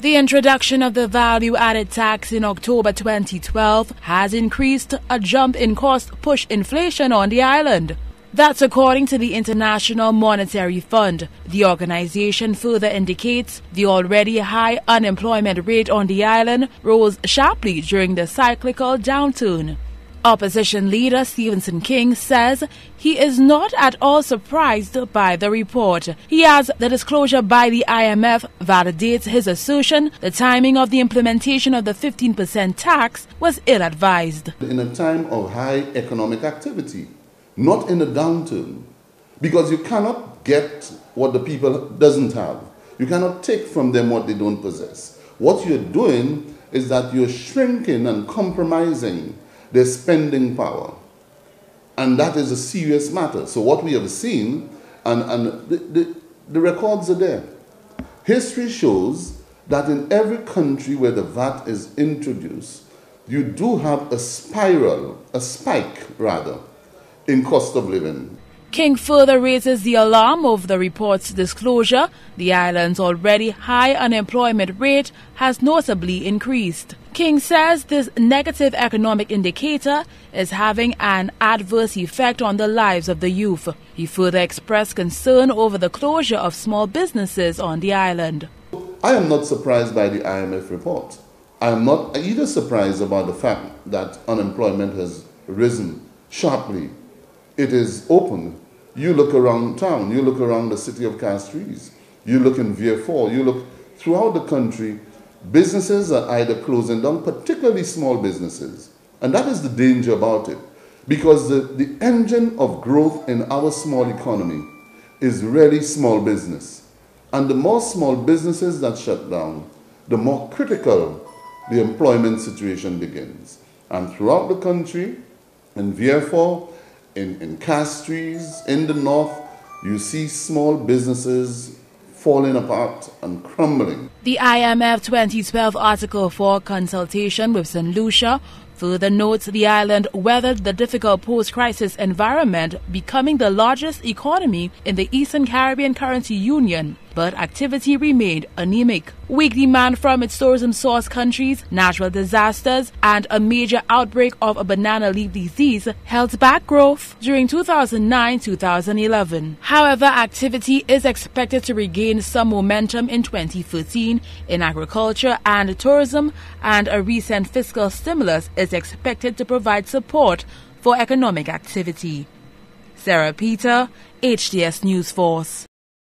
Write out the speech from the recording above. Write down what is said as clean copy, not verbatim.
The introduction of the value-added tax in October 2012 has increased a jump in cost push inflation on the island. That's according to the International Monetary Fund. The organization further indicates the already high unemployment rate on the island rose sharply during the cyclical downturn. Opposition leader Stephenson King says he is not at all surprised by the report. He adds the disclosure by the I.M.F. validates his assertion the timing of the implementation of the 15% tax was ill-advised. In a time of high economic activity, not in a downturn, because you cannot get what the people doesn't have. You cannot take from them what they don't possess. What you're doing is that you're shrinking and compromising their spending power. And that is a serious matter. So what we have seen, and the records are there. History shows that in every country where the VAT is introduced, you do have a spike rather, in cost of living. King further raises the alarm over the report's disclosure. The island's already high unemployment rate has notably increased. King says this negative economic indicator is having an adverse effect on the lives of the youth. He further expressed concern over the closure of small businesses on the island. I am not surprised by the I.M.F. report. I am not either surprised about the fact that unemployment has risen sharply. It is open. You look around town, you look around the city of Castries, you look in Vieux-Fort, you look throughout the country, businesses are either closing down, particularly small businesses. And that is the danger about it, because the engine of growth in our small economy is really small business. And the more small businesses that shut down, the more critical the employment situation begins. And throughout the country, in Vieux-Fort, in Castries, in the north, you see small businesses falling apart and crumbling. The I.M.F. 2012 Article 4 consultation with St. Lucia further notes the island weathered the difficult post-crisis environment, becoming the largest economy in the Eastern Caribbean Currency Union, but activity remained anemic. Weak demand from its tourism source countries, natural disasters, and a major outbreak of a banana leaf disease held back growth during 2009-2011. However, activity is expected to regain some momentum in 2013 in agriculture and tourism, and a recent fiscal stimulus is expected to provide support for economic activity. Sarah Peter, HDS News Force.